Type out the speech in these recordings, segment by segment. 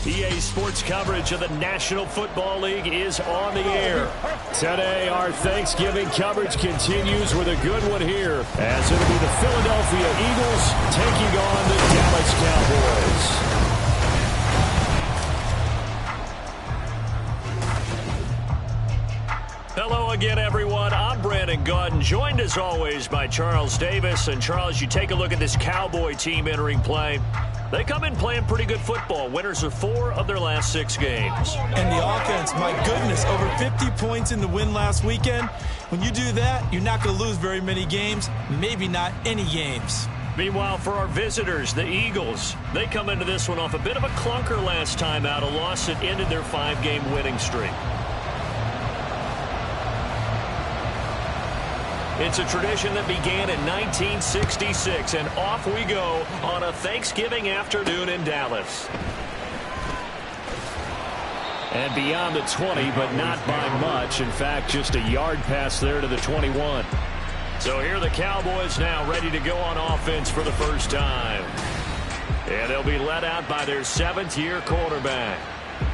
EA Sports coverage of the National Football League is on the air. Today, our Thanksgiving coverage continues with a good one here, as it'll be the Philadelphia Eagles taking on the Dallas Cowboys. Hello again, everyone. I'm Brandon Gaudin, joined as always by Charles Davis. And Charles, you take a look at this Cowboy team entering play. They come in playing pretty good football. Winners of 4 of their last 6 games. And the offense, my goodness, over 50 points in the win last weekend. When you do that, you're not going to lose very many games, maybe not any games. Meanwhile, for our visitors, the Eagles, they come into this one off a bit of a clunker last time out, a loss that ended their 5-game winning streak. It's a tradition that began in 1966, and off we go on a Thanksgiving afternoon in Dallas. And beyond the 20, but not by much. In fact, just a yard pass there to the 21. So here the Cowboys now ready to go on offense for the first time. And they'll be led out by their 7th-year quarterback.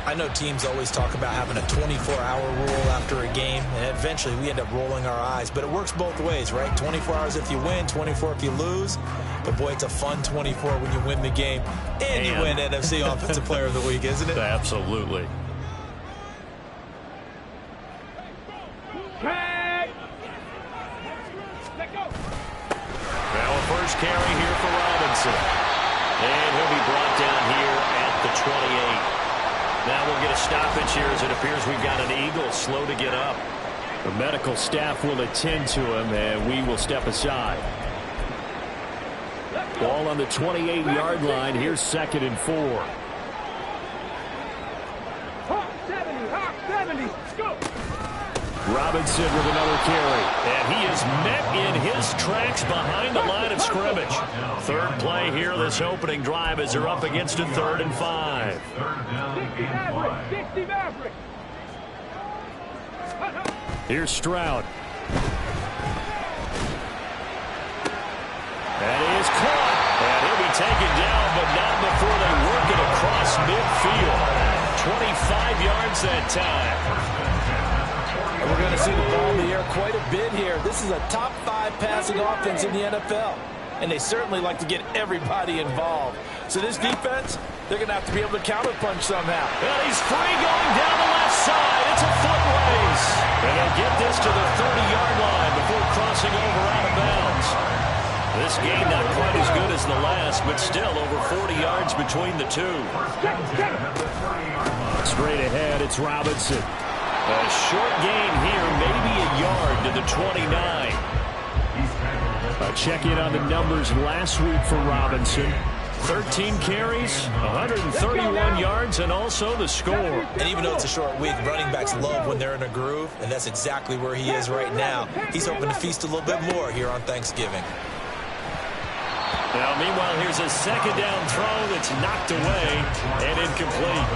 I know teams always talk about having a 24-hour rule after a game, and eventually we end up rolling our eyes. But it works both ways, right? 24 hours if you win, 24 if you lose. But, boy, it's a fun 24 when you win the game and you win NFC Offensive Player of the Week, isn't it? Absolutely. Now a first carry here for Robinson. And he'll be brought down here at the 28. Now we'll get a stoppage here as it appears we've got an Eagle slow to get up. The medical staff will attend to him, and we will step aside. Ball on the 28-yard line. Here's 2nd and 4. Hawk 70, let's go. Robinson with another carry. And he is met in his tracks behind the line of scrimmage. 3rd play here this opening drive as they're up against a 3rd and 5. 60 Maverick. Here's Stroud. And he is caught. And he'll be taken down, but not before they work it across midfield. 25 yards that time. And we're going to see the ball in the air quite a bit here. This is a top 5 passing offense in the NFL. And they certainly like to get everybody involved. So this defense, they're going to have to be able to counterpunch somehow. And he's free going down the left side. It's a foot race. And they'll get this to the 30-yard line before crossing over out of bounds. This game not quite as good as the last, but still over 40 yards between the two. Straight ahead, it's Robinson. A short gain here, maybe a yard to the 29. A check-in on the numbers last week for Robinson. 13 carries, 131 yards, and also the score. And even though it's a short week, running backs love when they're in a groove, and that's exactly where he is right now. He's hoping to feast a little bit more here on Thanksgiving. Now, meanwhile, here's a 2nd down throw that's knocked away and incomplete.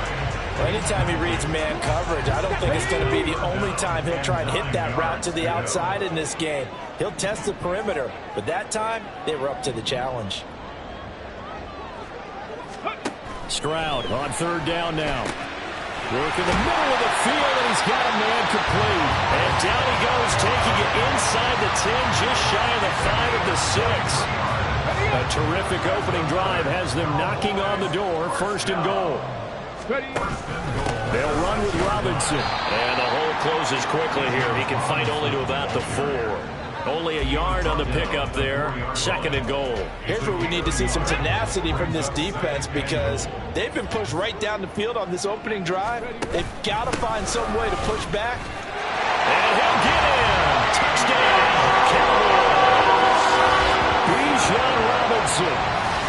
Well, anytime he reads man coverage, I don't think it's going to be the only time he'll try and hit that route to the outside in this game. He'll test the perimeter, but that time, they were up to the challenge. Stroud on 3rd down now. Work in the middle of the field, and he's got a man complete. And down he goes, taking it inside the 10, just shy of the 5 at the 6. A terrific opening drive has them knocking on the door, 1st and goal. They'll run with Robinson. And the hole closes quickly here. He can fight only to about the 4. Only a yard on the pickup there. 2nd and goal. Here's where we need to see some tenacity from this defense, because they've been pushed right down the field on this opening drive. They've got to find some way to push back. And he'll get in. Touchdown, Cowboys. Bijan Robinson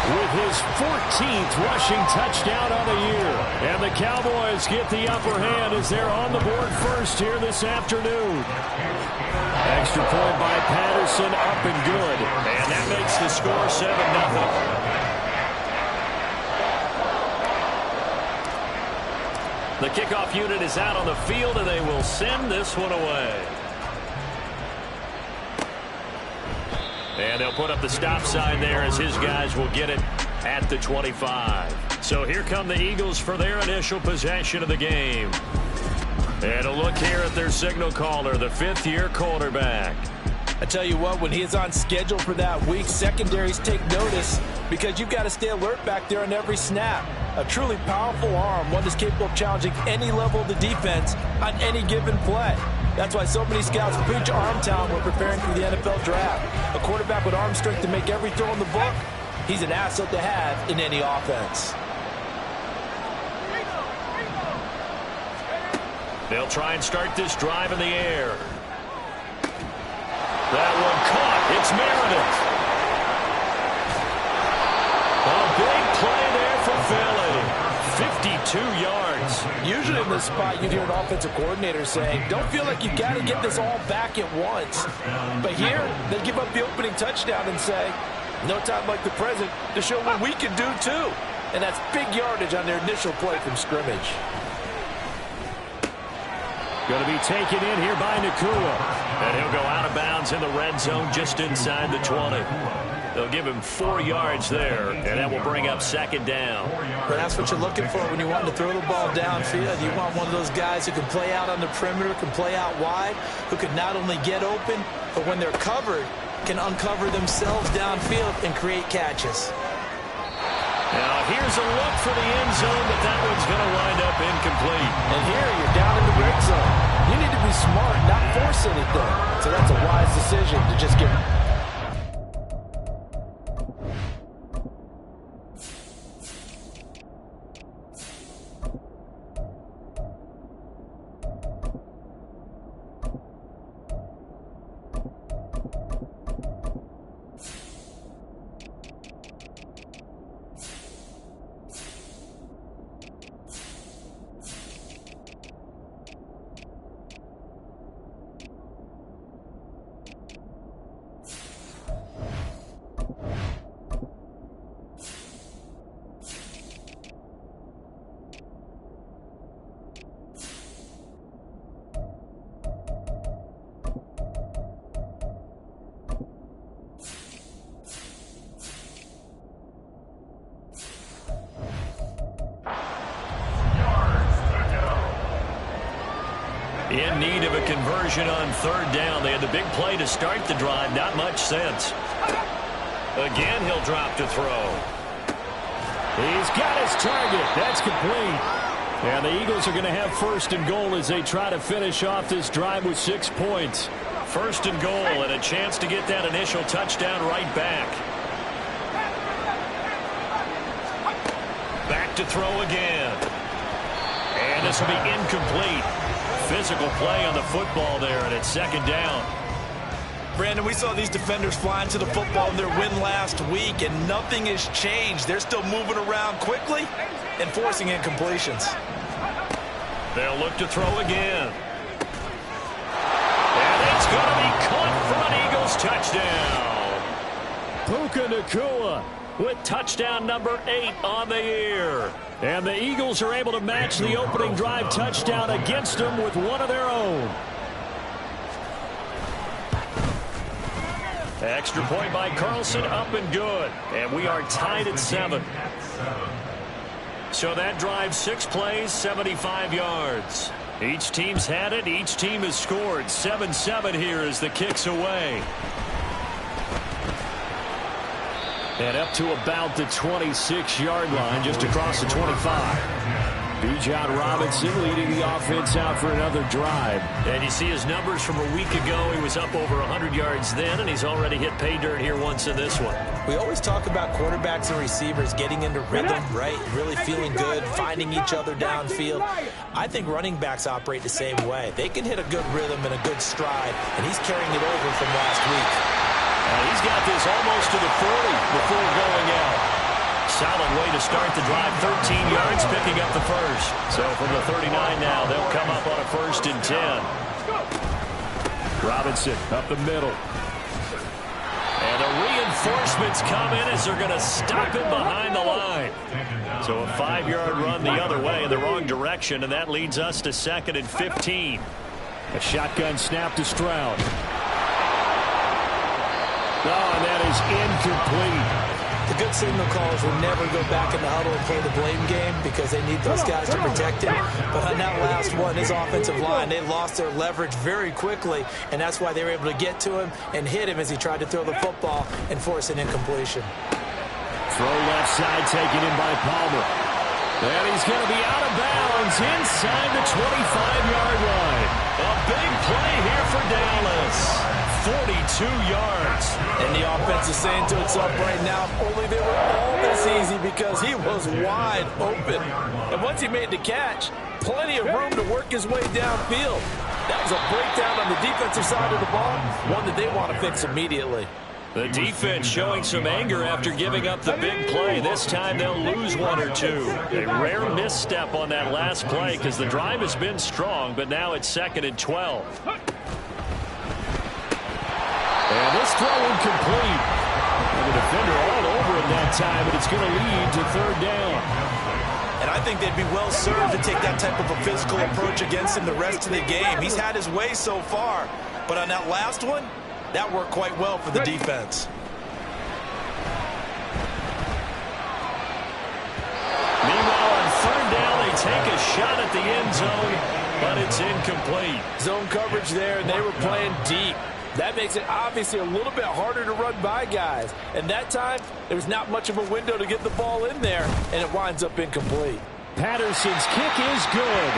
with his 14th rushing touchdown on the year. And the Cowboys get the upper hand as they're on the board first here this afternoon. Extra point by Patterson, up and good. And that makes the score 7-0. The kickoff unit is out on the field, and they will send this one away. And they'll put up the stop sign there as his guys will get it at the 25. So here come the Eagles for their initial possession of the game. And a look here at their signal caller, the fifth-year quarterback. I tell you what, when he is on schedule for that week, secondaries take notice because you've got to stay alert back there on every snap. A truly powerful arm, one that's capable of challenging any level of the defense on any given play. That's why so many scouts preach arm talent when preparing for the NFL draft. A quarterback with arm strength to make every throw in the book, he's an asset to have in any offense. They'll try and start this drive in the air. That one caught. It's Meredith. A big play there for Philly. 52 yards. Usually in this spot, you'd hear an offensive coordinator saying, don't feel like you got to get this all back at once. But here, they give up the opening touchdown and say, no time like the present to show what we can do too. And that's big yardage on their initial play from scrimmage. Going to be taken in here by Nakua. And he'll go out of bounds in the red zone just inside the 20. They'll give him 4 yards there, and that will bring up second down. But that's what you're looking for when you want to throw the ball downfield. You want one of those guys who can play out on the perimeter, can play out wide, who can not only get open, but when they're covered, can uncover themselves downfield and create catches. Now here's a look for the end zone, but that one's going to wind up incomplete. And here you're down in the red zone. You need to be smart, not force anything. So that's a wise decision to just get... In need of a conversion on third down. They had the big play to start the drive. Not much sense. Again, he'll drop to throw. He's got his target. That's complete. And the Eagles are going to have first and goal as they try to finish off this drive with 6 points. First and goal and a chance to get that initial touchdown right back. Back to throw again. And this will be incomplete. Physical play on the football there, and it's second down. Brandon, we saw these defenders flying to the football in their win last week, and nothing has changed. They're still moving around quickly and forcing incompletions. They'll look to throw again. And it's going to be caught for an Eagles touchdown. Puka Nacua with touchdown number 8 on the year. And the Eagles are able to match the opening drive touchdown against them with one of their own. Extra point by Carlson, up and good. And we are tied at 7. So that drive, 6 plays, 75 yards. Each team's had it. Each team has scored. 7-7 here as the kick's away. And up to about the 26-yard line, just across the 25. Bijan Robinson leading the offense out for another drive. And you see his numbers from a week ago. He was up over 100 yards then, and he's already hit pay dirt here once in this one. We always talk about quarterbacks and receivers getting into rhythm, right? Really feeling good, finding each other downfield. I think running backs operate the same way. They can hit a good rhythm and a good stride, and he's carrying it over from last week. He's got this almost to the 40 before going out. Solid way to start the drive. 13 yards, picking up the first. So from the 39 now, they'll come up on a 1st and 10. Robinson up the middle. And the reinforcements come in as they're going to stop him behind the line. So a 5-yard run the other way in the wrong direction, and that leads us to 2nd and 15. A shotgun snap to Stroud. Oh, and that is incomplete. The good signal callers will never go back in the huddle and play the blame game because they need those guys to protect him. But on that last one, his offensive line, they lost their leverage very quickly, and that's why they were able to get to him and hit him as he tried to throw the football and force an incompletion. Throw left side taken in by Palmer. And he's going to be out of bounds inside the 25-yard line. A big play here for Dallas. 42 yards. And the offense is saying to itself right now, if only they were all this easy because he was wide open. And once he made the catch, plenty of room to work his way downfield. That was a breakdown on the defensive side of the ball, one that they want to fix immediately. The defense showing some anger after giving up the big play. This time they'll lose one or two. A rare misstep on that last play because the drive has been strong, but now it's 2nd and 12. And this throw incomplete. And the defender all over it that time, but it's going to lead to 3rd down. And I think they'd be well served to take that type of a physical approach against him the rest of the game. He's had his way so far, but on that last one, that worked quite well for the defense. Meanwhile, on 3rd down, they take a shot at the end zone, but it's incomplete. Zone coverage there, and they were playing deep. That makes it obviously a little bit harder to run by guys. And that time, there was not much of a window to get the ball in there, and it winds up incomplete. Patterson's kick is good.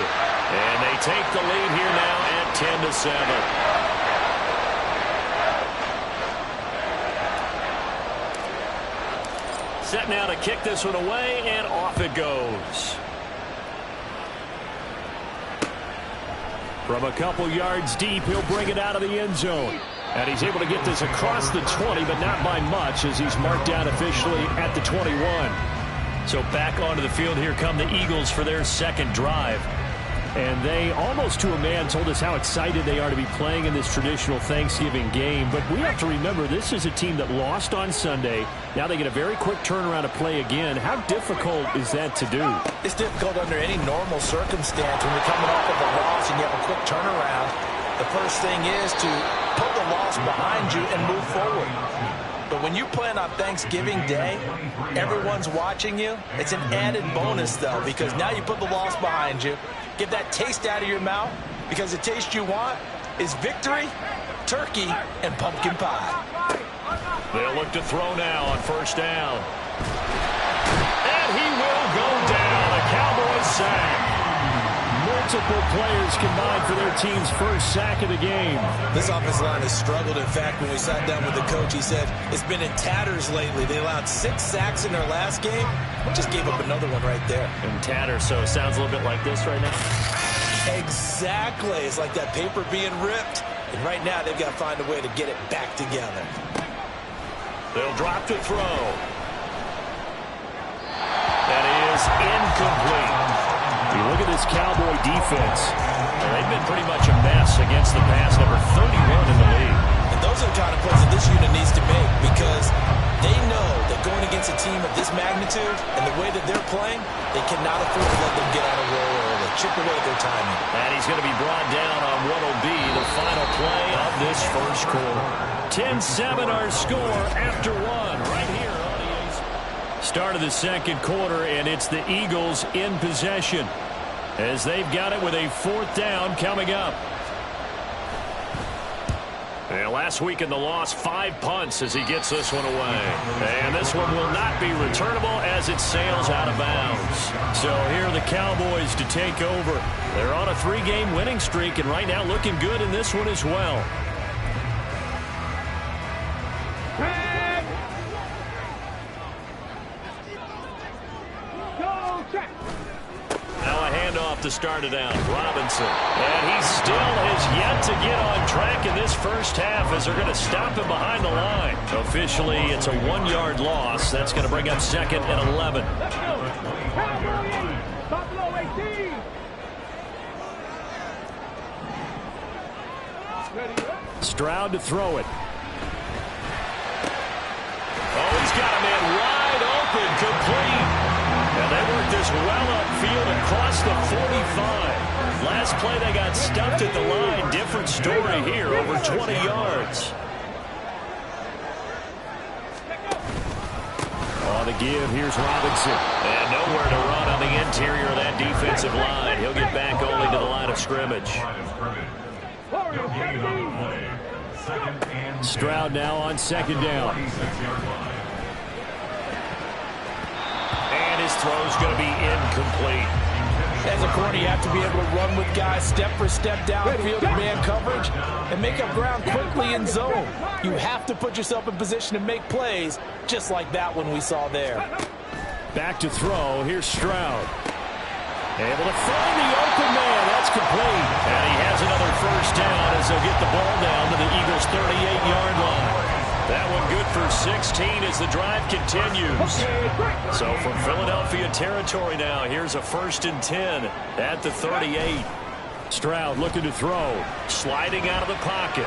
And they take the lead here now at 10-7. Set now to kick this one away, and off it goes. From a couple yards deep, he'll bring it out of the end zone. And he's able to get this across the 20, but not by much as he's marked down officially at the 21. So back onto the field, here come the Eagles for their 2nd drive. And they, almost to a man, told us how excited they are to be playing in this traditional Thanksgiving game. But we have to remember, this is a team that lost on Sunday. Now they get a very quick turnaround to play again. How difficult is that to do? It's difficult under any normal circumstance when you're coming off of a loss and you have a quick turnaround. The first thing is to put the loss behind you and move forward. But when you play on Thanksgiving Day, everyone's watching you. It's an added bonus, though, because now you put the loss behind you. Get that taste out of your mouth, because the taste you want is victory, turkey, and pumpkin pie. They'll look to throw now on 1st down. And he will go down. A Cowboys sack. Multiple players combined for their team's 1st sack of the game. This offensive line has struggled. In fact, when we sat down with the coach, he said it's been in tatters lately. They allowed 6 sacks in their last game. Just gave up another one right there. In tatters, so it sounds a little bit like this right now. Exactly. It's like that paper being ripped. And right now, they've got to find a way to get it back together. They'll drop to throw. That is incomplete. You look at this Cowboy defense. They've been pretty much a mess against the pass, number 31 in the league. And those are the kind of plays that this unit needs to make, because they know that going against a team of this magnitude and the way that they're playing, they cannot afford to let them get on a roll early. Chip away at their timing. And he's going to be brought down on what will be the final play of this 1st quarter. 10-7 our score after 1 right here on the A's. Start of the 2nd quarter, and it's the Eagles in possession as they've got it with a 4th down coming up. And last week in the loss, 5 punts as he gets this one away. And this one will not be returnable as it sails out of bounds. So here are the Cowboys to take over. They're on a 3-game winning streak, and right now looking good in this one as well. To start it out, Robinson. And he still has yet to get on track in this 1st half as they're going to stop him behind the line. Officially, it's a 1-yard loss. That's going to bring up 2nd and 11. Let's go. Buffalo 18. Stroud to throw it. Oh, he's got a man wide open, complete. And they worked this well upfield across the 45. Last play, they got stuffed at the line. Different story here, over 20 yards. Now the give. Here's Robinson. And nowhere to run on the interior of that defensive line. He'll get back only to the line of scrimmage. Stroud now on second down. And his throw's going to be incomplete. As a corner, you have to be able to run with guys step for step downfield in man coverage and make up ground quickly in zone. You have to put yourself in position to make plays, just like that one we saw there. Back to throw. Here's Stroud. Able to find the open man. That's complete. And he has another first down as they'll get the ball down to the Eagles' 38-yard line. That one good for 16 as the drive continues. So from Philadelphia territory now, here's a 1st and 10 at the 38. Stroud looking to throw. Sliding out of the pocket.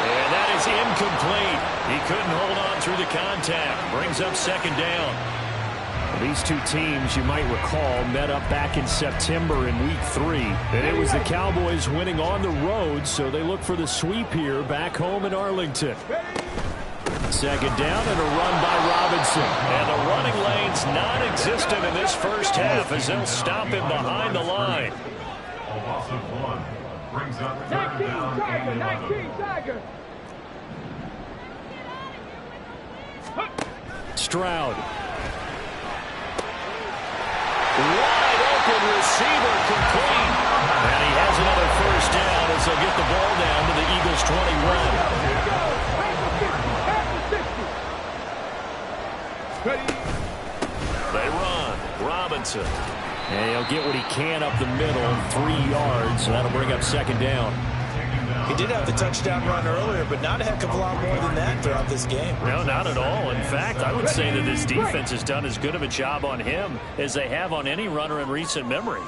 And that is incomplete. He couldn't hold on through the contact. Brings up second down. These two teams, you might recall, met up back in September in Week 3. And it was the Cowboys winning on the road, so they look for the sweep here back home in Arlington. Second down and a run by Robinson. And the running lane's non-existent in this first half as they'll stop him behind the line. Brings up third down and 11. Stroud. Wide open receiver complete. And he has another first down as they'll get the ball down to the Eagles' 21. They run. Robinson. And he'll get what he can up the middle, 3 yards, so that'll bring up second down. He did have the touchdown run earlier, but not a heck of a lot more than that throughout this game. No, not at all. In fact, I would say that this defense has done as good of a job on him as they have on any runner in recent memory.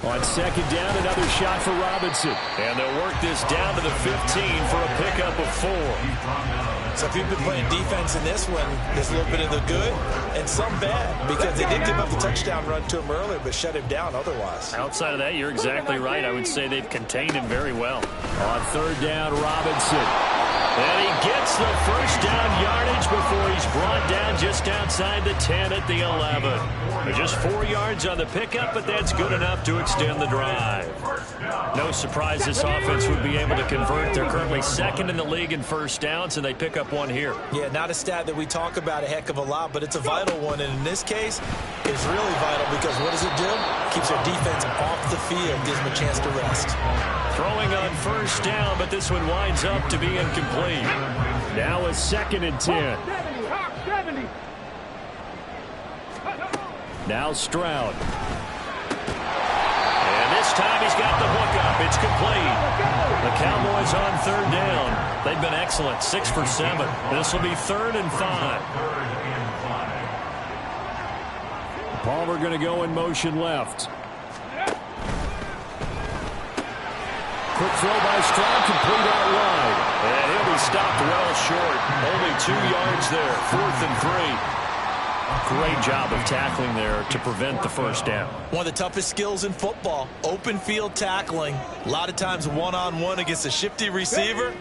On second down, another shot for Robinson. And they'll work this down to the 15 for a pickup of 4. So if you've been playing defense in this one, there's a little bit of the good and some bad, because they did give up the touchdown run to him earlier, but shut him down otherwise. Outside of that, you're exactly right. I would say they've contained him very well. On third down, Robinson. And he gets the first down yardage before he's brought down just outside the 10 at the 11. Just 4 yards on the pickup, but that's good enough to extend the drive. No surprise this offense would be able to convert. They're currently second in the league in first downs, and they pick up one here. Yeah, not a stat that we talk about a heck of a lot, but it's a vital one, and in this case, it's really vital because what does it do? Keeps their defense off the field, gives them a chance to rest. Throwing on first down, but this one winds up to be incomplete. Now a 2nd and 10. Now Stroud. And this time he's got the hook up. It's complete. The Cowboys on third down. They've been excellent, 6 for 7. This will be 3rd and 5. Palmer going to go in motion left. Quick throw by Stroud, complete out wide. And he'll be stopped well short. Only 2 yards there, 4th and 3. Great job of tackling there to prevent the first down. One of the toughest skills in football, open field tackling. A lot of times one-on-one against a shifty receiver.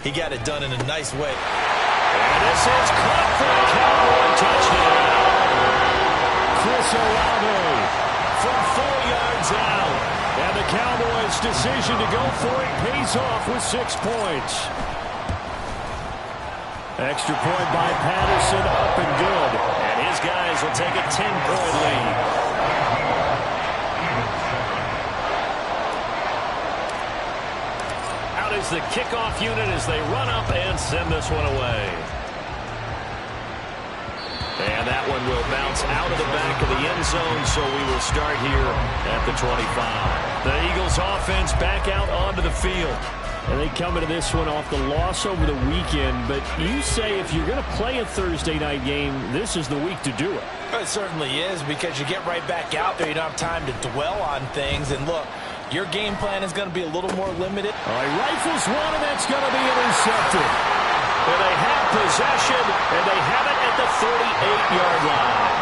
He got it done in a nice way. And this is caught for a Cowboy touchdown. Chris Olave from 4 yards out. And the Cowboys' decision to go for it pays off with 6 points. Extra point by Patterson, up and good. And his guys will take a 10-point lead. Out is the kickoff unit as they run up and send this one away. And that one will bounce out of the back of the end zone, so we will start here at the 25. The Eagles offense back out onto the field. And they come into this one off the loss over the weekend. But you say if you're going to play a Thursday night game, this is the week to do it. It certainly is, because you get right back out there. You don't have time to dwell on things. And look, your game plan is going to be a little more limited. All right, rifles one, and that's going to be intercepted. And they have possession, and they have it at the 38-yard line.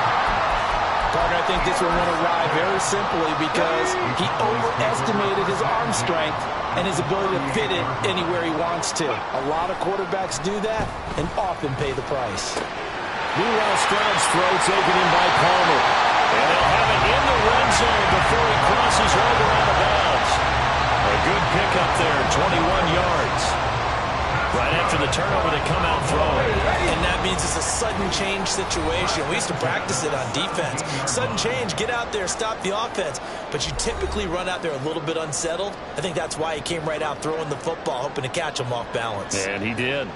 Partner, I I think this one went awry very simply because he overestimated his arm strength and his ability to fit it anywhere he wants to. A lot of quarterbacks do that and often pay the price. Meanwhile, Stroud's throw taken in by Palmer. And they'll have it in the red zone before he crosses over out of bounds. A good pickup there, 21 yards. Right after the turnover, they come out throwing. And that means it's a sudden change situation. We used to practice it on defense. Sudden change, get out there, stop the offense. But you typically run out there a little bit unsettled. I think that's why he came right out throwing the football, hoping to catch him off balance. And he did.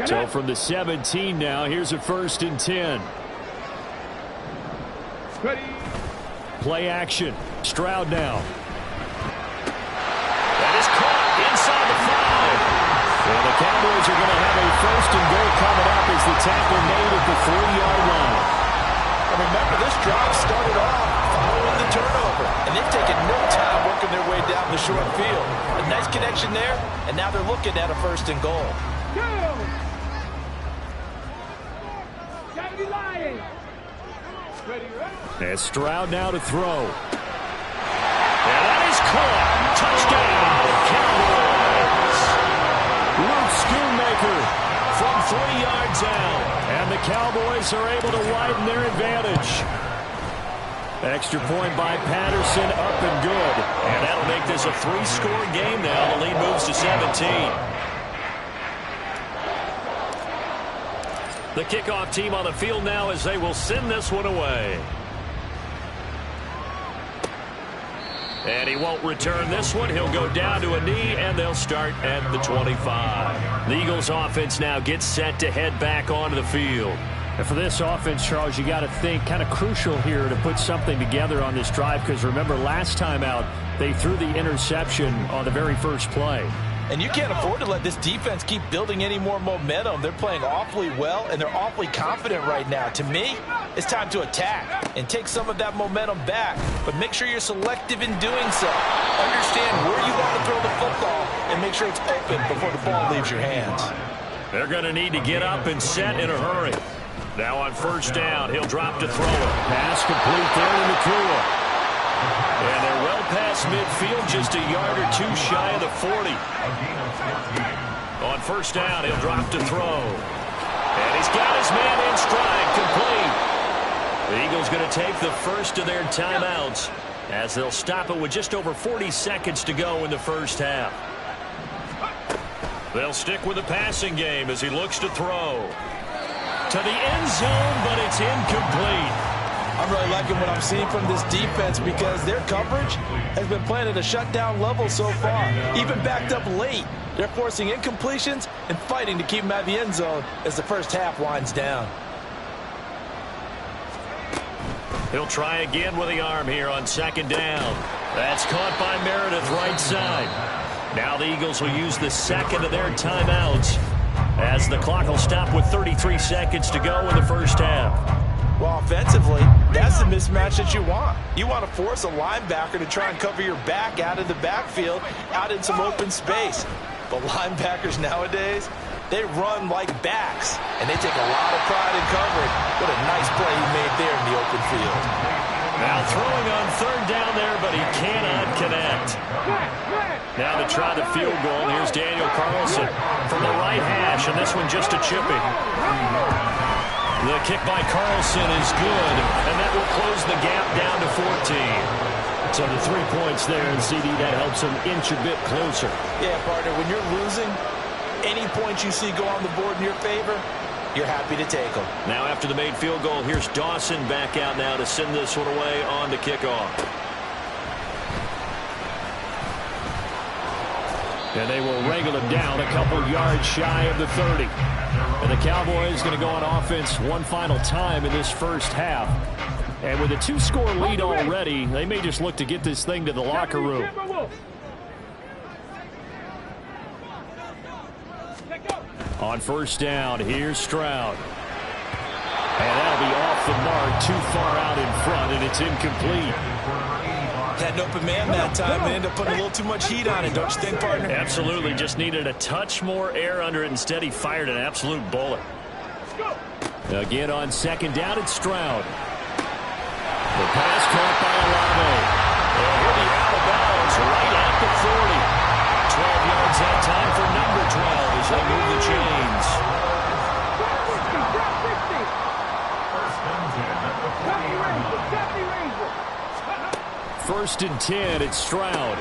So from the 17 now, here's a 1st and 10. Ready. Play action. Stroud now. That is caught inside the 5. And the Cowboys are going to have a 1st and goal coming up as the tackle made at the 3-yard line. And remember, this drive started off following the turnover. And they've taken no time working their way down the short field. A nice connection there, and now they're looking at a 1st and goal. And Stroud now to throw. And that is caught. Touchdown, Cowboys. Luke Schoonmaker from 3 yards out. And the Cowboys are able to widen their advantage. Extra point by Patterson, up and good. And that'll make this a 3-score game now. The lead moves to 17. The kickoff team on the field now as they will send this one away. And he won't return this one. He'll go down to a knee, and they'll start at the 25. The Eagles offense now gets set to head back onto the field. And for this offense, Charles, you got to think kind of crucial here to put something together on this drive, because remember last time out, they threw the interception on the very first play. And you can't afford to let this defense keep building any more momentum. They're playing awfully well, and they're awfully confident right now. To me, it's time to attack and take some of that momentum back. But make sure you're selective in doing so. Understand where you want to throw the football and make sure it's open before the ball leaves your hands. They're going to need to get up and set in a hurry. Now on 1st down, he'll drop to throw it. Pass complete there in the Nakua. And they're well past midfield, just a yard or 2 shy of the 40. On 1st down, he'll drop to throw. And he's got his man in stride, complete. The Eagles going to take the first of their timeouts as they'll stop it with just over 40 seconds to go in the first half. They'll stick with the passing game as he looks to throw. To the end zone, but it's incomplete. I'm really liking what I'm seeing from this defense because their coverage has been playing at a shutdown level so far. Even backed up late, they're forcing incompletions and fighting to keep them out of the end zone as the first half winds down. He'll try again with the arm here on 2nd down. That's caught by Meredith right side. Now the Eagles will use the second of their timeouts as the clock will stop with 33 seconds to go in the first half. Well, offensively, that's the mismatch that you want. You want to force a linebacker to try and cover your back out of the backfield, out in some open space. But linebackers nowadays, they run like backs, and they take a lot of pride in covering. What a nice play he made there in the open field. Now throwing on 3rd down there, but he cannot connect. Now to try the field goal, here's Daniel Carlson from the right hash, and this one just a chipping. The kick by Carlson is good, and that will close the gap down to 14. So the 3 points there, and CD, that helps them inch a bit closer. Yeah, partner, when you're losing, any points you see go on the board in your favor, you're happy to take them. Now after the made field goal, here's Dawson back out now to send this one away on the kickoff. And they will wrangle him down a couple yards shy of the 30. And the Cowboys going to go on offense one final time in this first half. And with a 2-score lead already, they may just look to get this thing to the locker room. On 1st down, here's Stroud. And that'll be off the mark, too far out in front, and it's incomplete. Had an open man that time and ended up putting a little too much heat on it, don't you think, partner? Absolutely. Just needed a touch more air under it. Instead, he fired an absolute bullet. Again on second down, it's Stroud. The pass caught by Olave. And he'll be out of bounds right at the 40. 12 yards that time for number 12 as they move the chains. First and 10, it's Stroud.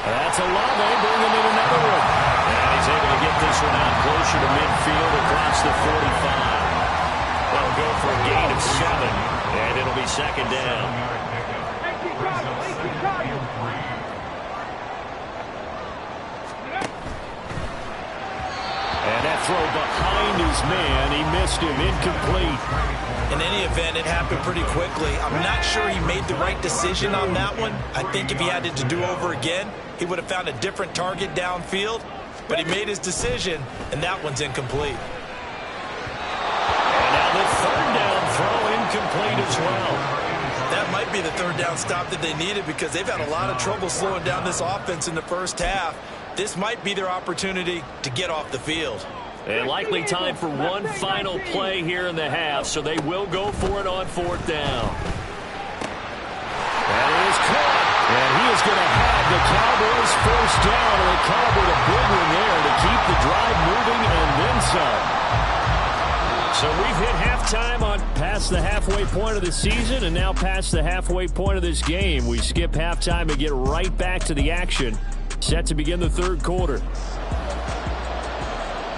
That's Olave bringing in another one. And he's able to get this one out closer to midfield across the 45. That'll go for a gain of 7, and it'll be second down. And that throw behind his man, he missed him, incomplete. In any event, it happened pretty quickly. I'm not sure he made the right decision on that one. I think if he had it to do over again, he would have found a different target downfield. But he made his decision, and that one's incomplete. And now the third down throw incomplete as well. That might be the third down stop that they needed because they've had a lot of trouble slowing down this offense in the first half. This might be their opportunity to get off the field. And likely time for one final play here in the half, so they will go for it on fourth down. That is caught, and he is going to have the Cowboys first down, and they calibrate a big one there to keep the drive moving and then some. So we've hit halftime on past the halfway point of the season and now past the halfway point of this game. We skip halftime and get right back to the action. Set to begin the third quarter.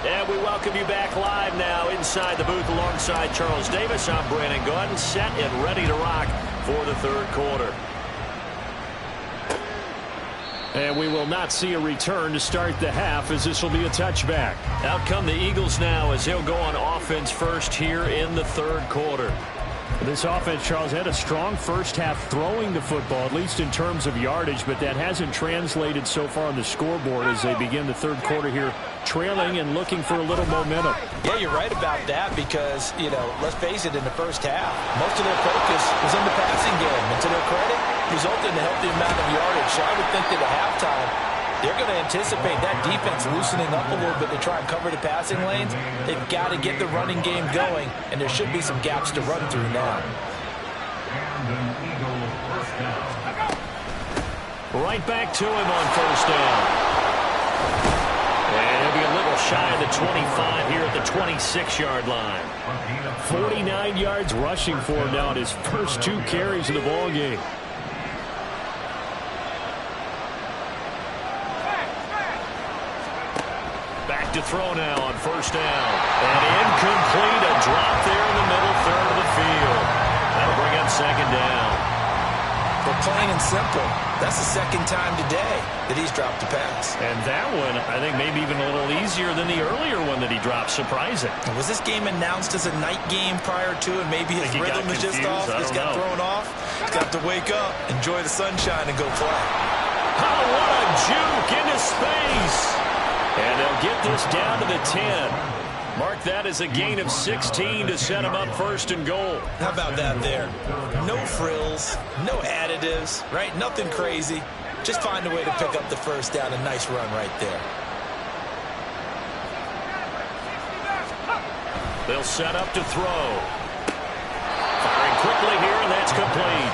And we welcome you back live now inside the booth alongside Charles Davis. I'm Brandon Gordon, set and ready to rock for the third quarter. And we will not see a return to start the half as this will be a touchback. Out come the Eagles now as they'll go on offense first here in the third quarter. This offense, Charles, had a strong first half throwing the football, at least in terms of yardage, but that hasn't translated so far on the scoreboard as they begin the third quarter here, trailing and looking for a little momentum. Yeah, you're right about that because, let's face it, in the first half, most of their focus was in the passing game. And to their credit, resulted in a healthy amount of yardage. So I would think that at halftime, they're going to anticipate that defense loosening up a little bit to try and cover the passing lanes. They've got to get the running game going, and there should be some gaps to run through now. Right back to him on first down. And he'll be a little shy of the 25 here at the 26-yard line. 49 yards rushing for him now in his first 2 carries of the ball game. Back to throw now on first down. And incomplete, a drop there in the middle third of the field. That'll bring up second down. But plain and simple, that's the second time today that he's dropped a pass. And that one, I think, maybe even a little easier than the earlier one that he dropped. Surprising. Was this game announced as a night game prior to, and maybe his rhythm is just off? Just got thrown off. He's got to wake up, enjoy the sunshine, and go play. Oh, what a juke into space. And they'll get this down to the 10. Mark that as a gain of 16 to set him up first and goal. How about that there? No frills, no additives, right? Nothing crazy. Just find a way to pick up the first down. A nice run right there. They'll set up to throw. Firing quickly here, and that's complete.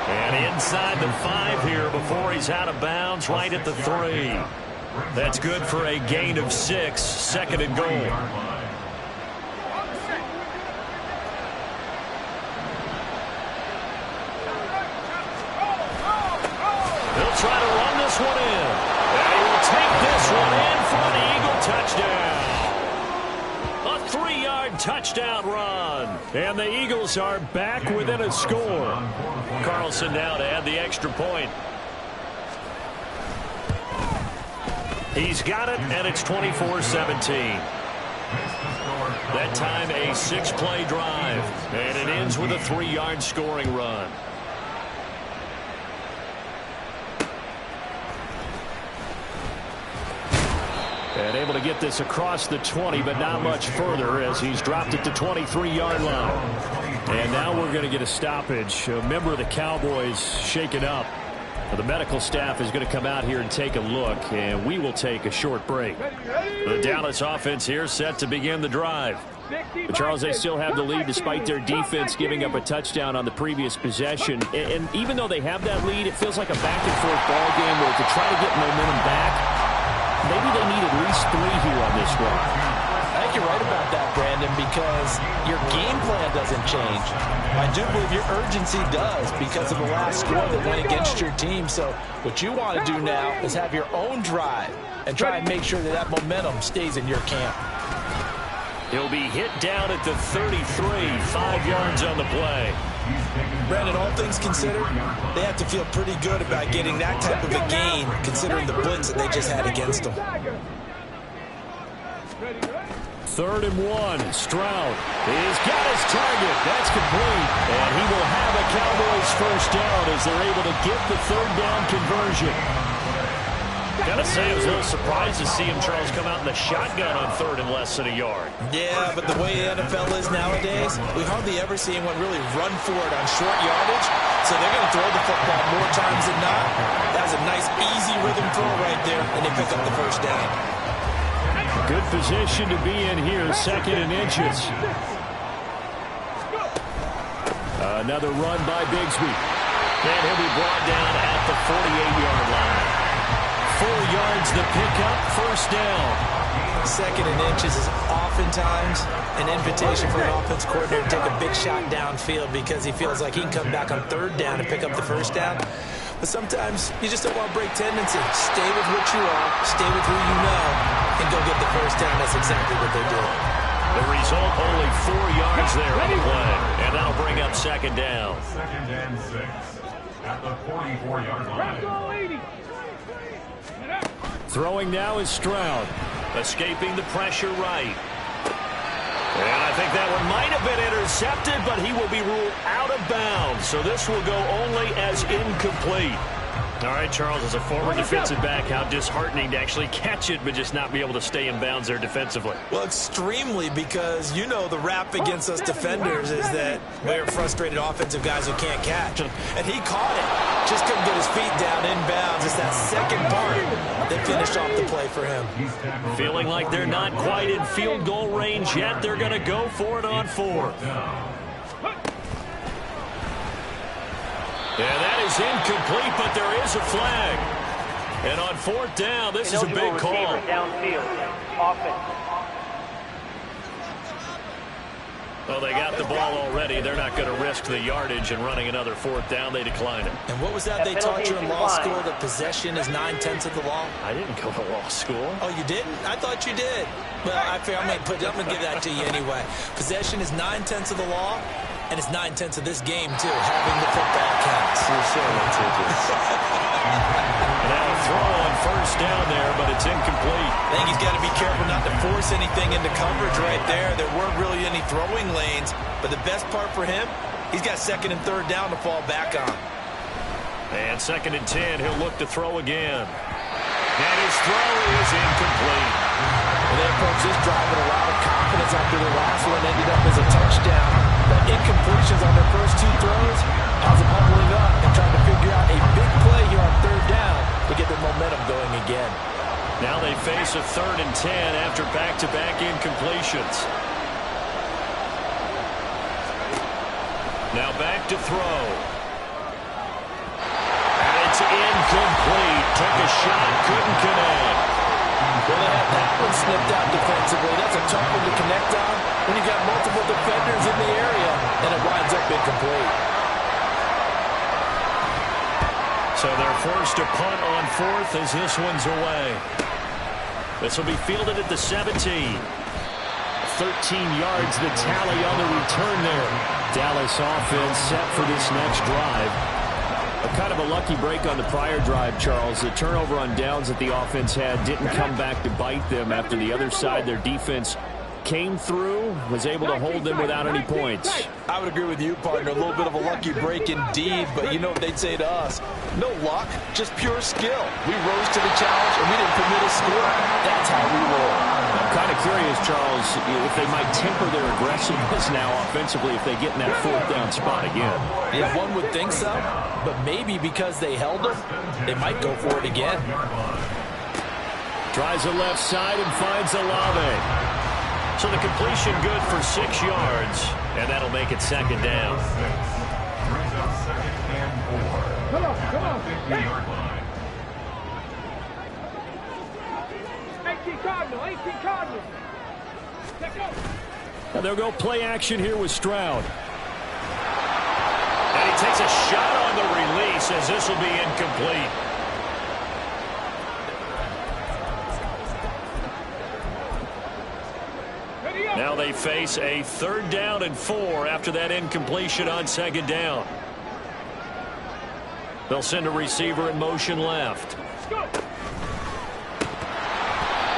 And inside the 5 here before he's out of bounds, right at the 3. That's good for a gain of 6, second and goal. He'll try to run this one in. And he will take this one in for an Eagle touchdown. A 3-yard touchdown run. And the Eagles are back within a score. Carlson now to add the extra point. He's got it, and it's 24-17. That time a 6-play drive, and it ends with a 3-yard scoring run. And able to get this across the 20, but not much further as he's dropped it to 23-yard line. And now we're going to get a stoppage. A member of the Cowboys shaken up. The medical staff is going to come out here and take a look, and we will take a short break. The Dallas offense here set to begin the drive. But Charles, they still have the lead despite their defense giving up a touchdown on the previous possession. And even though they have that lead, it feels like a back-and-forth ball game where to try to get momentum back, maybe they need at least 3 here on this one. I think you're right about that, Brandon, because your game plan doesn't change. I do believe your urgency does because of the last score that went against your team. So what you want to do now is have your own drive and try and make sure that that momentum stays in your camp. He'll be hit down at the 33, 5 yards on the play. Brandon, all things considered, they have to feel pretty good about getting that type of a gain considering the blitz that they just had against them. 3rd and 1. Stroud has got his target. That's complete. And he will have a Cowboys first down as they're able to get the 3rd down conversion. Gotta say, I was a little surprised to see him, Charles, come out in the shotgun on 3rd and less than a yard. Yeah, but the way the NFL is nowadays, we hardly ever see anyone really run for it on short yardage. So they're going to throw the football more times than not. That's a nice, easy rhythm throw right there, and they pick up the first down. Good position to be in here, 2nd and inches. Another run by Bigsby. And he'll be brought down at the 48-yard line. 4 yards the pickup, first down. 2nd and inches is oftentimes an invitation for an offense coordinator to take a big shot downfield because he feels like he can come back on 3rd down and pick up the first down. But sometimes you just don't want to break tendency. Stay with what you are, stay with who you know, and go get the first down. That's exactly what they did. The result, only 4 yards there anyway. And that'll bring up 2nd down. 2nd and 6 at the 44-yard line. Throwing now is Stroud. Escaping the pressure right. And I think that one might have been intercepted, but he will be ruled out of bounds. So this will go only as incomplete. All right, Charles, as a former defensive back, how disheartening to actually catch it, but just not be able to stay in bounds there defensively. Well, extremely, because you know the rap against us defenders is that we're frustrated offensive guys who can't catch. And he caught it. Just couldn't get his feet down in bounds. It's that second part that finished off the play for him. Feeling like they're not quite in field goal range yet. They're going to go for it on 4th. And that is incomplete, but there is a flag. And on 4th down, this is a big call. Downfield. Offense. Well, they got the ball already. They're not going to risk the yardage and running another 4th down. They decline it. And what was that they taught you in law school, that possession is 9/10 of the law? I didn't go to law school. Oh, you didn't? I thought you did. Well, I'm going to give that to you anyway. Possession is 9/10 of the law. And it's 9/10 of this game, too, having the football counts. You're so litigious. Now a throw on 1st down there, but it's incomplete. I think he's got to be careful not to force anything into coverage right there. There weren't really any throwing lanes. But the best part for him, he's got 2nd and 3rd down to fall back on. And 2nd and 10, he'll look to throw again. And his throw is incomplete. And they approach this drive with a lot of confidence after the last one ended up as a touchdown. But incompletions on their first 2 throws has them huddling up and trying to figure out a big play here on 3rd down to get their momentum going again. Now they face a 3rd and 10 after back-to-back incompletions. Now back to throw. And it's incomplete. Took a shot, couldn't connect. Well, they had that one snipped out defensively. That's a tough one to connect on when you got multiple defenders in the area, and it winds up incomplete. So they're forced to punt on 4th as this one's away. This will be fielded at the 17. 13 yards the tally on the return there. Dallas offense set for this next drive. A kind of a lucky break on the prior drive, Charles. The turnover on downs that the offense had didn't come back to bite them after the other side. Their defense came through, was able to hold them without any points. I would agree with you, partner. A little bit of a lucky break indeed, but you know what they'd say to us? No luck, just pure skill. We rose to the challenge, and we didn't permit a score. That's how we roll. Kind of curious, Charles, if they might temper their aggressiveness now offensively if they get in that fourth down spot again. Yeah, one would think so, but maybe because they held them, they might go for it again. Tries the left side and finds Olave. So the completion good for 6 yards, and that'll make it second down. Brings up second and 4. Come on. 50-yard line. 18 Cardinal. Let's go. And they'll go play action here with Stroud. And he takes a shot on the release as this will be incomplete. Now they face a 3rd down and 4 after that incompletion on 2nd down. They'll send a receiver in motion left.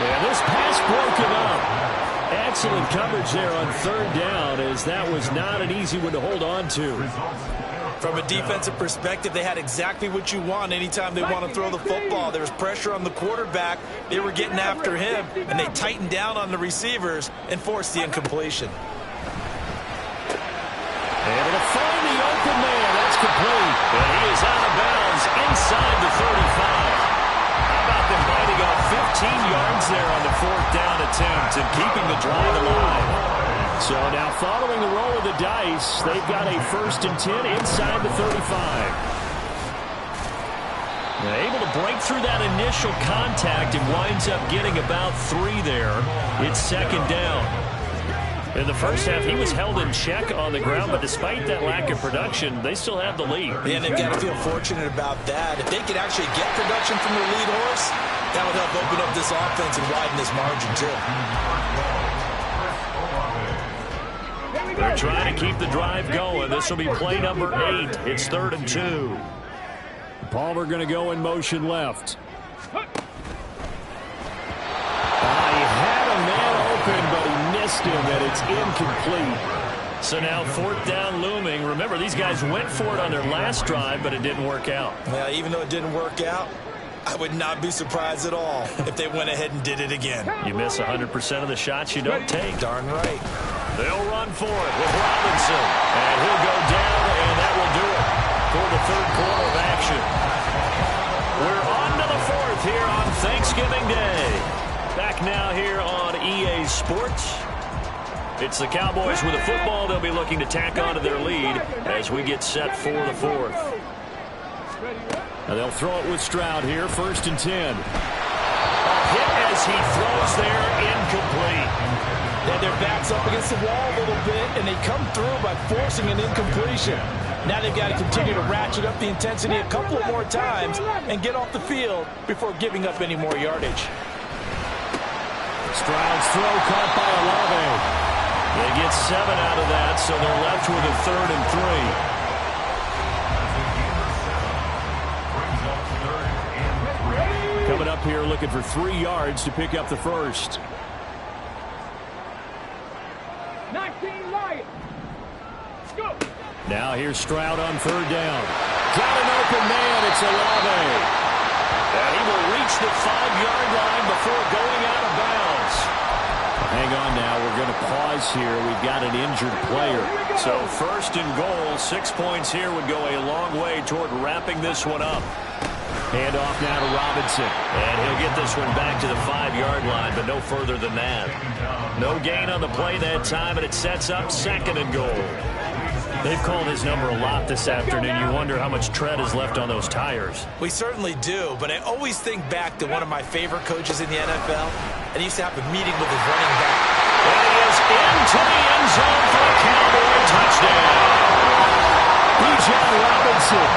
And this pass broken up. Excellent coverage there on 3rd down, as that was not an easy one to hold on to. From a defensive perspective, they had exactly what you want anytime they want to throw the football. There was pressure on the quarterback. They were getting after him, and they tightened down on the receivers and forced the incompletion. Able to find the open man. That's complete. And he is out of bounds inside the 35. How about them biting off 15 yards there on the 4th down attempt and keeping the drive alive? So now following the roll of the dice, they've got a 1st and 10 inside the 35. They're able to break through that initial contact and winds up getting about 3 there. It's 2nd down. In the first half, he was held in check on the ground, but despite that lack of production, they still have the lead. And they've got to feel fortunate about that. If they could actually get production from their lead horse, that would help open up this offense and widen this margin, too. They're trying to keep the drive going. This will be play number 8. It's 3rd and 2. Palmer going to go in motion left. He had a man open, but he missed him, and it's incomplete. So now 4th down looming. Remember, these guys went for it on their last drive, but it didn't work out. Yeah, even though it didn't work out, I would not be surprised at all if they went ahead and did it again. You miss 100% of the shots you don't take. Darn right. They'll run for it with Robinson. And he'll go down, and that will do it for the 3rd quarter of action. We're on to the 4th here on Thanksgiving Day. Back now here on EA Sports. It's the Cowboys with the football. They'll be looking to tack onto their lead as we get set for the 4th. And they'll throw it with Stroud here, 1st and 10. A hit as he throws there, incomplete. They had their backs up against the wall a little bit, and they come through by forcing an incompletion. Now they've got to continue to ratchet up the intensity a couple of more times and get off the field before giving up any more yardage. Stroud's throw caught by Olave. They get 7 out of that, so they're left with a 3rd and 3. Coming up here looking for 3 yards to pick up the 1st. 19 Lions. Go. Now here's Stroud on 3rd down. Got an open man. It's Olave. And he will reach the 5-yard line before going out of bounds. Hang on now. We're going to pause here. We've got an injured player. So 1st and goal. 6 points here would go a long way toward wrapping this one up. Hand off now to Robinson. And he'll get this one back to the 5-yard line, but no further than that. No gain on the play that time, and it sets up 2nd and goal. They've called his number a lot this afternoon. You wonder how much tread is left on those tires. We certainly do, but I always think back to one of my favorite coaches in the NFL, and he used to have a meeting with his running back. And he is into the end zone for a Cowboy touchdown. PHI Robinson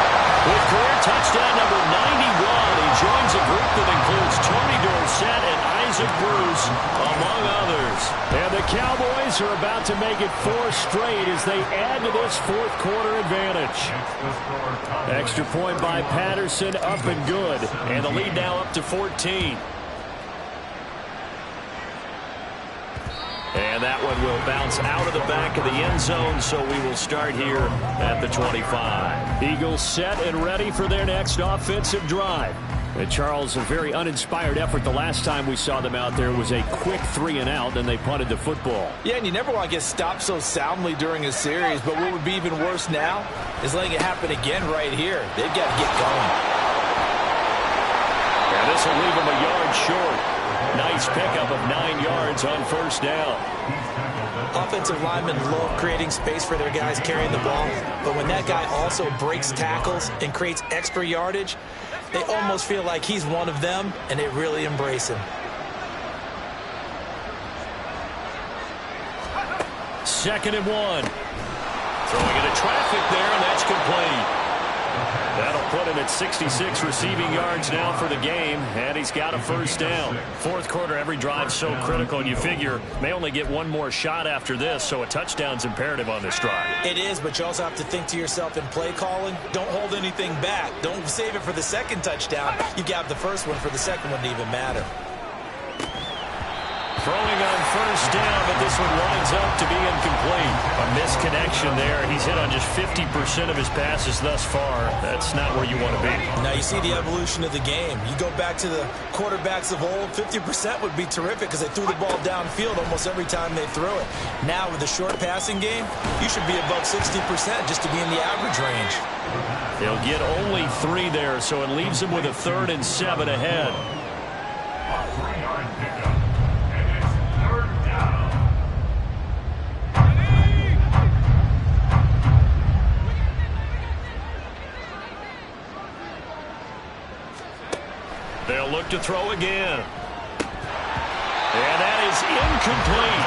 with career touchdown number 91. He joins a group that includes Tony Dorsett and Isaac Bruce, among others. And the Cowboys are about to make it 4 straight as they add to this 4th quarter advantage. Extra point by Patterson, up and good. And the lead now up to 14. And that one will bounce out of the back of the end zone, so we will start here at the 25. Eagles set and ready for their next offensive drive. And Charles, a very uninspired effort the last time we saw them out there was a quick 3-and-out, and they punted the football. Yeah, and you never want to get stopped so soundly during a series, but what would be even worse now is letting it happen again right here. They've got to get going. And this will leave them a yard short. Nice pickup of 9 yards on first down. Offensive linemen love creating space for their guys carrying the ball, but when that guy also breaks tackles and creates extra yardage, they almost feel like he's one of them, and they really embrace him. 2nd and 1. Throwing into traffic there, and that's complete. That'll put him at 66 receiving yards now for the game, and he's got a first down. Fourth quarter, every drive's so critical, and you figure may only get one more shot after this, so a touchdown's imperative on this drive. It is, but you also have to think to yourself in play calling, don't hold anything back. Don't save it for the second touchdown. You got the first one for the second one to even matter. Throwing on first down, but this one winds up to be incomplete. A misconnection there. He's hit on just 50% of his passes thus far. That's not where you want to be. Now you see the evolution of the game. You go back to the quarterbacks of old, 50% would be terrific because they threw the ball downfield almost every time they threw it. Now with the short passing game, you should be above 60% just to be in the average range. They'll get only 3 there, so it leaves them with a 3rd and 7 ahead. A 3-yard pickup. And it's 3rd down. They'll look to throw again. And that is incomplete.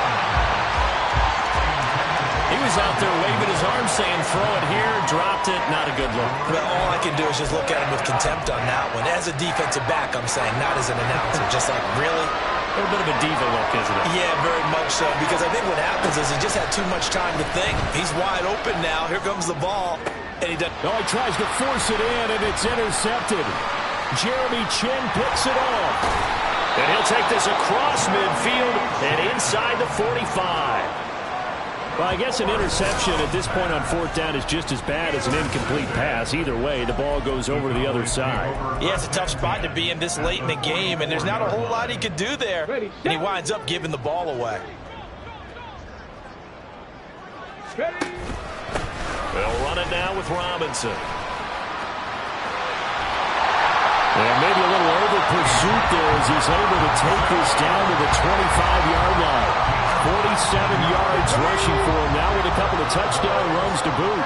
He was out there waving his arm saying throw it here, dropped it, not a good look. Well, all I can do is just look at him with contempt on that one. As a defensive back, I'm saying, not as an announcer. Just like, really? A little bit of a diva look, isn't it? Yeah, very much so. Because I think what happens is he just had too much time to think. He's wide open now. Here comes the ball. And he doesn't. Oh, he tries to force it in, and it's intercepted. Jeremy Chin picks it off. And he'll take this across midfield and inside the 45. Well, I guess an interception at this point on 4th down is just as bad as an incomplete pass. Either way, the ball goes over to the other side. Yeah, it's a tough spot to be in this late in the game, and there's not a whole lot he could do there. And he winds up giving the ball away. They'll run it now with Robinson. And maybe a little over pursuit there as he's able to take this down to the 25-yard line. 47 yards rushing for him now with a couple of touchdown runs to boot.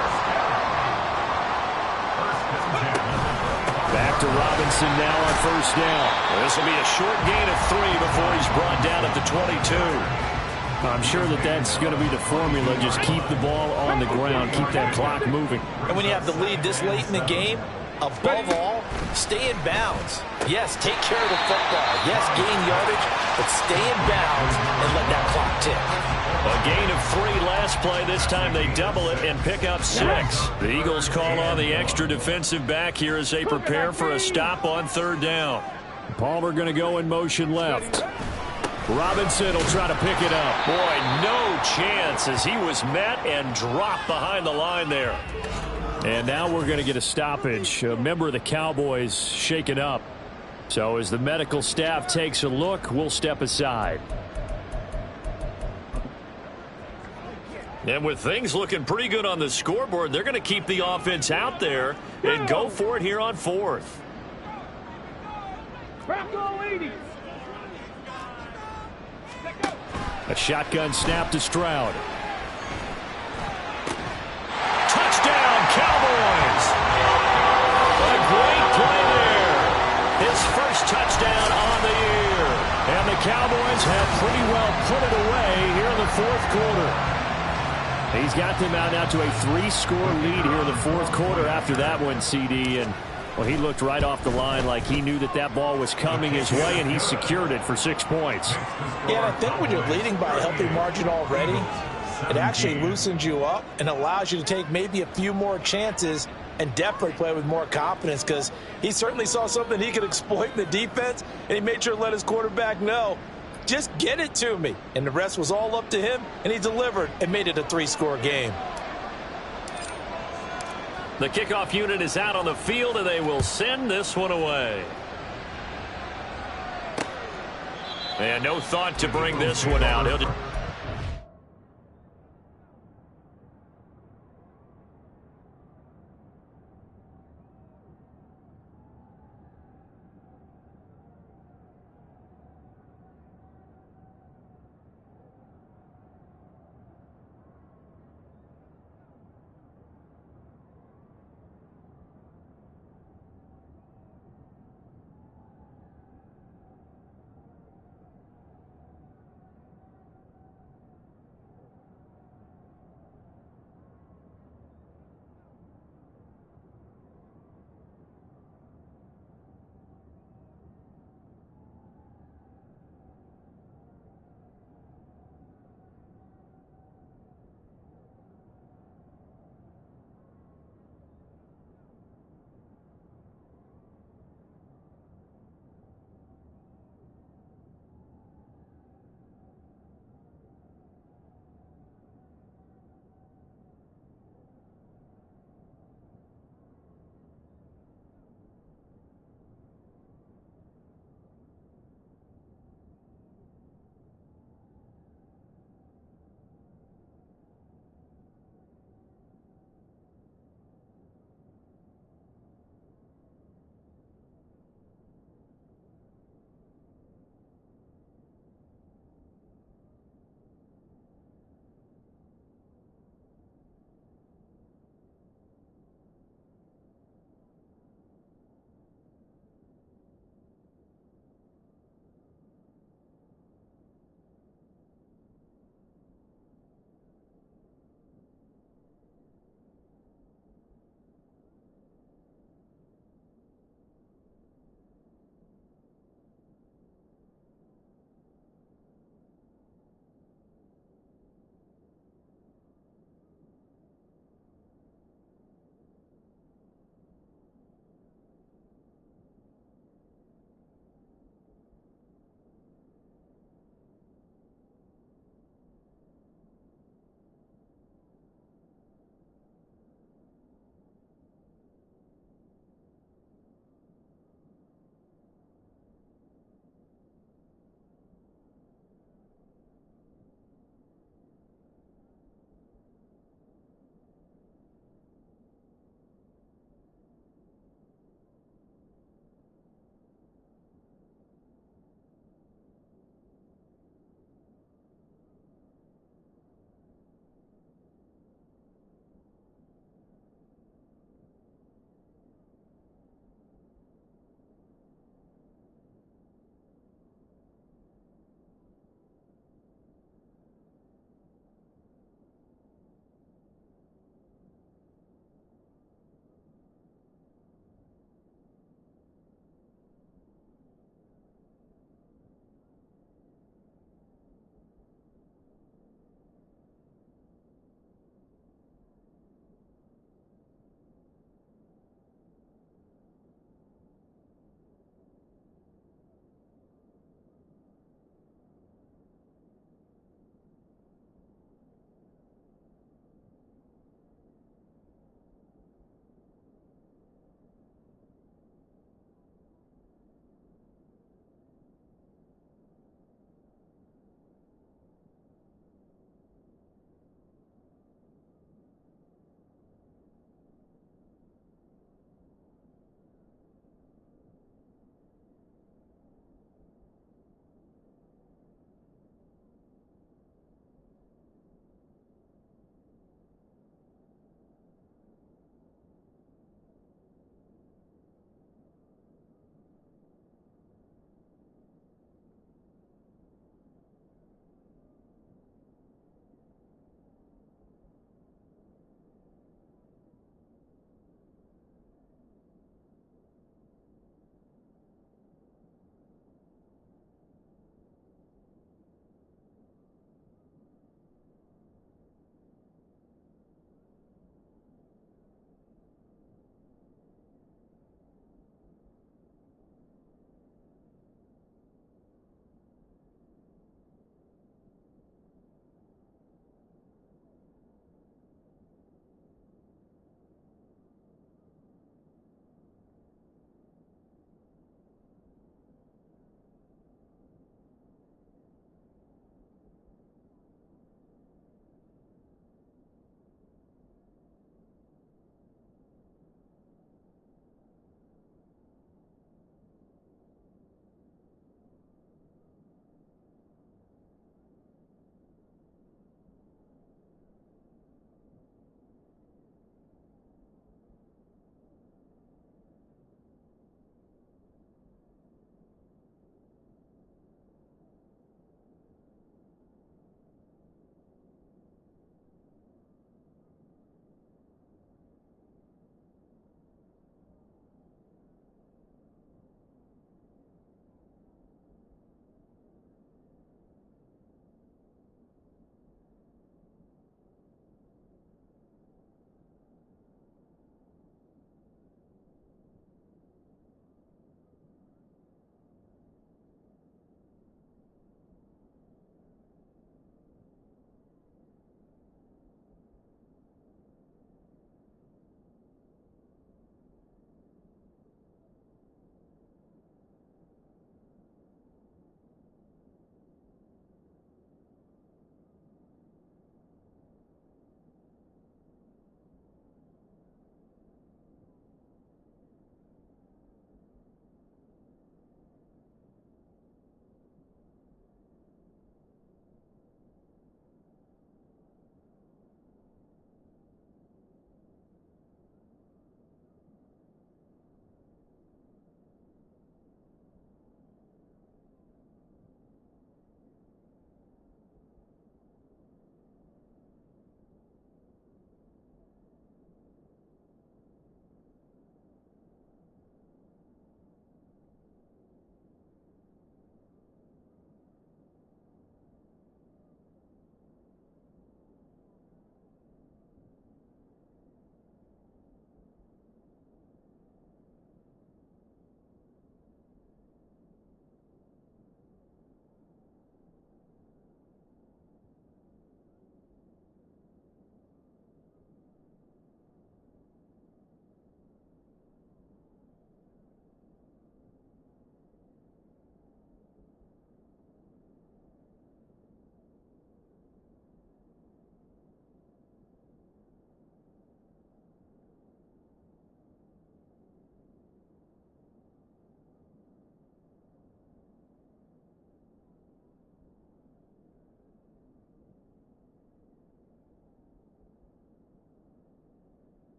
Back to Robinson now on first down. This will be a short gain of 3 before he's brought down at the 22. I'm sure that that's going to be the formula. Just keep the ball on the ground. Keep that clock moving. And when you have the lead this late in the game, above all, stay in bounds. Yes, take care of the football. Yes, gain yardage, but stay in bounds and let that clock tick. A gain of 3 last play. This time they double it and pick up 6. The Eagles call on the extra defensive back here as they prepare for a stop on 3rd down. Palmer going to go in motion left. Robinson will try to pick it up. Boy, no chance as he was met and dropped behind the line there. And now we're going to get a stoppage. A member of the Cowboys shaken up. So as the medical staff takes a look, we'll step aside. And with things looking pretty good on the scoreboard, they're going to keep the offense out there and go for it here on 4th. A shotgun snap to Stroud. Touchdown, Cowboys! A great play there. His first touchdown on the year. And the Cowboys have pretty well put it away here in the 4th quarter. He's got them out now to a 3-score lead here in the 4th quarter after that one, CD. And, well, he looked right off the line like he knew that that ball was coming his way, and he secured it for 6 points. Yeah, and I think when you're leading by a healthy margin already, it actually loosens you up and allows you to take maybe a few more chances and definitely play with more confidence because he certainly saw something he could exploit in the defense, and he made sure to let his quarterback know, just get it to me. And the rest was all up to him, and he delivered and made it a 3-score game. The kickoff unit is out on the field, and they will send this one away. And no thought to bring this one out. He'll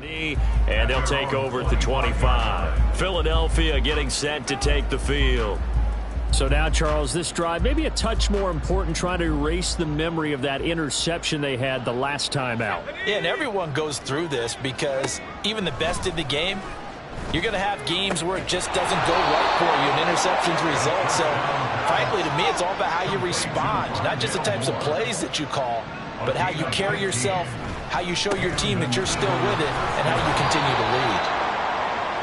And they'll take over at the 25. Philadelphia getting set to take the field. So now, Charles, this drive maybe a touch more important, trying to erase the memory of that interception they had the last time out. Yeah, and everyone goes through this because even the best in the game, you're going to have games where it just doesn't go right for you and interceptions result. So, frankly, to me, it's all about how you respond, not just the types of plays that you call, but how you carry yourself, how you show your team that you're still with it, and how you continue to lead.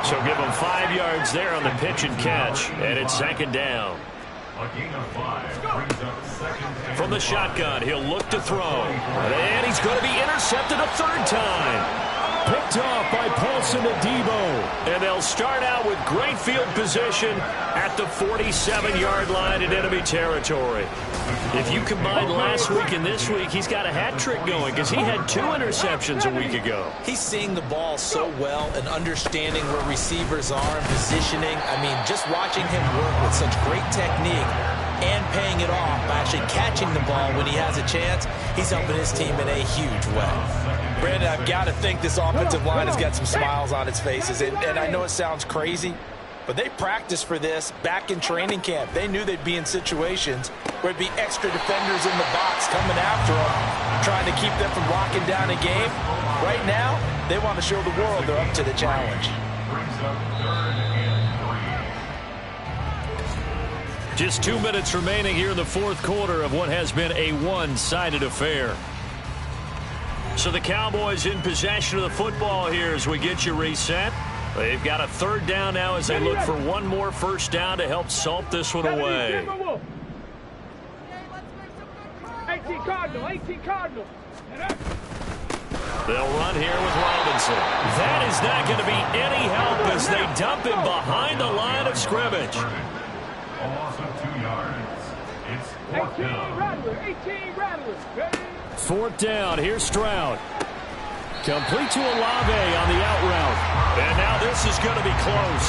So give them 5 yards there on the pitch and catch, and it's second down. A gain of 5 brings up second and From the shotgun, he'll look to throw. And he's going to be intercepted a third time. Picked off by Paulson Adebo. And they'll start out with great field position at the 47-yard line in enemy territory. If you combine last week and this week, he's got a hat trick going because he had 2 interceptions a week ago. He's seeing the ball so well and understanding where receivers are and positioning. I mean, just watching him work with such great technique and paying it off by actually catching the ball when he has a chance, he's helping his team in a huge way. Brandon, I've got to think this offensive line has got some smiles on its faces. And I know it sounds crazy, but they practiced for this back in training camp. They knew they'd be in situations where it'd be extra defenders in the box coming after them, trying to keep them from locking down a game. Right now, they want to show the world they're up to the challenge. brings up third and 3. Just 2 minutes remaining here in the fourth quarter of what has been a one-sided affair. So the Cowboys in possession of the football here as we get you reset. They've got a third down now as they look for one more first down to help salt this one away. 18 Cardinal, 18 Cardinal. They'll run here with Robinson. That is not going to be any help as they dump him behind the line of scrimmage. A loss of 2 yards. It's 4th 18 down. Rattler, 18 Rattler. Ready? Fourth down. Here's Stroud. Complete to Olave on the out route. And now this is going to be close.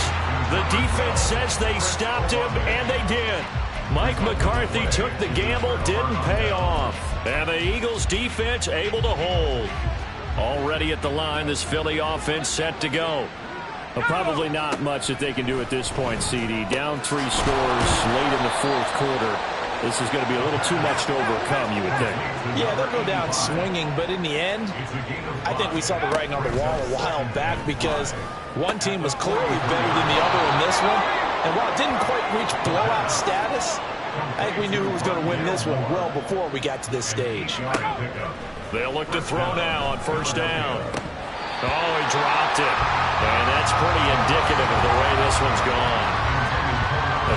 The defense says they stopped him, and they did. Mike McCarthy took the gamble, didn't pay off. And the Eagles defense able to hold. Already at the line, this Philly offense set to go. Well, probably not much that they can do at this point, CD. Down 3 scores late in the fourth quarter. This is going to be a little too much to overcome, you would think. Yeah, they'll go down swinging, but in the end, I think we saw the writing on the wall a while back because one team was clearly better than the other in this one. And while it didn't quite reach blowout status, I think we knew who was going to win this one well before we got to this stage. They'll look to throw now on first down. Oh, he dropped it. And that's pretty indicative of the way this one's gone.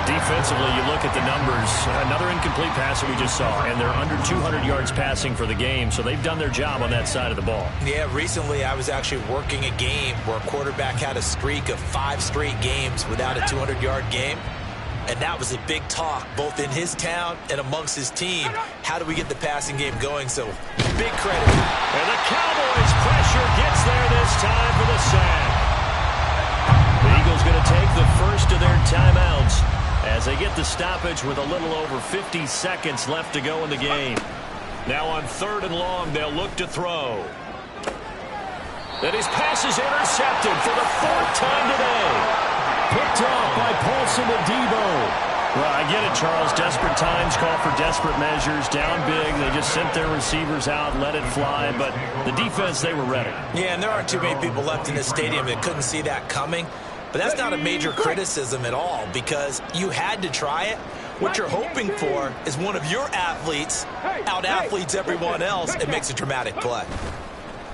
Defensively, you look at the numbers. Another incomplete pass that we just saw, and they're under 200 yards passing for the game, so they've done their job on that side of the ball. Yeah, recently I was actually working a game where a quarterback had a streak of 5 straight games without a 200-yard game, and that was a big talk both in his town and amongst his team. How do we get the passing game going? So, big credit. And the Cowboys' pressure gets there this time for the sack. The Eagles going to take the first of their timeouts as they get the stoppage with a little over 50 seconds left to go in the game. Now on 3rd and long, they'll look to throw. And his pass is intercepted for the 4th time today. Picked off by Paulson Adebo. Well, I get it, Charles. Desperate times call for desperate measures. Down big, they just sent their receivers out, let it fly. But the defense, they were ready. Yeah, and there aren't too many people left in this stadium that couldn't see that coming. But that's not a major criticism at all because you had to try it. What you're hoping for is one of your athletes out-athletes everyone else and makes a dramatic play.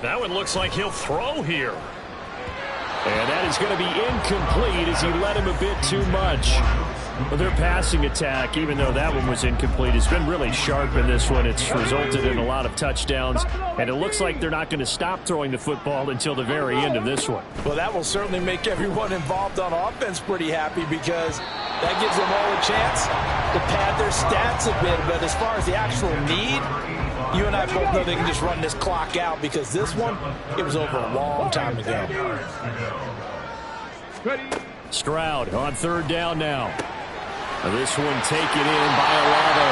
That one looks like he'll throw here. And that is going to be incomplete as he led him a bit too much. Well, their passing attack, even though that one was incomplete, has been really sharp in this one. It's resulted in a lot of touchdowns, and it looks like they're not going to stop throwing the football until the very end of this one. Well, that will certainly make everyone involved on offense pretty happy because that gives them all a chance to pad their stats a bit. But as far as the actual need, you and I both know they can just run this clock out because this one, it was over a long time ago. Stroud on 3rd down now. This one taken in by Olave.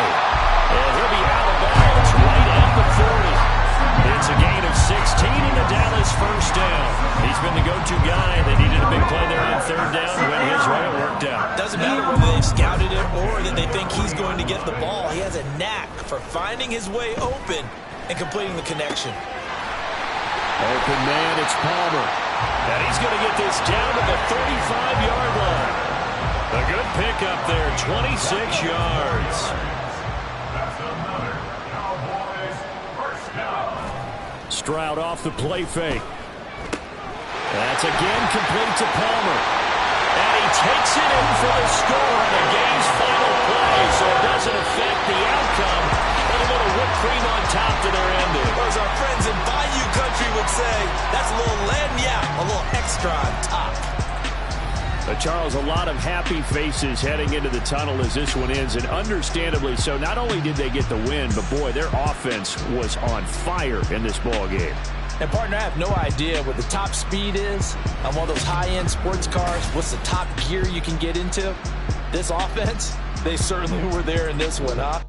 And he'll be out of bounds right at the 40. It's a gain of 16 and a Dallas first down. He's been the go-to guy. They needed a big play there on third down. Went his way, it worked out. Doesn't matter whether they've scouted it or that they think he's going to get the ball. He has a knack for finding his way open and completing the connection. Open man, it's Palmer. And he's going to get this down to the 35-yard line. A good pickup there, 26 yards. That's another Cowboys first down. Stroud off the play fake. That's again complete to Palmer. And he takes it in for the score on the game's final play, so it doesn't affect the outcome. But a little whipped cream on top to their ending. Or as our friends in Bayou Country would say, that's a little lagniappe, a little extra on top. Charles, a lot of happy faces heading into the tunnel as this one ends, and understandably so. Not only did they get the win, but boy, their offense was on fire in this ball game. And partner, I have no idea what the top speed is on one of those high-end sports cars. What's the top gear you can get into? This offense, they certainly were there in this one, huh?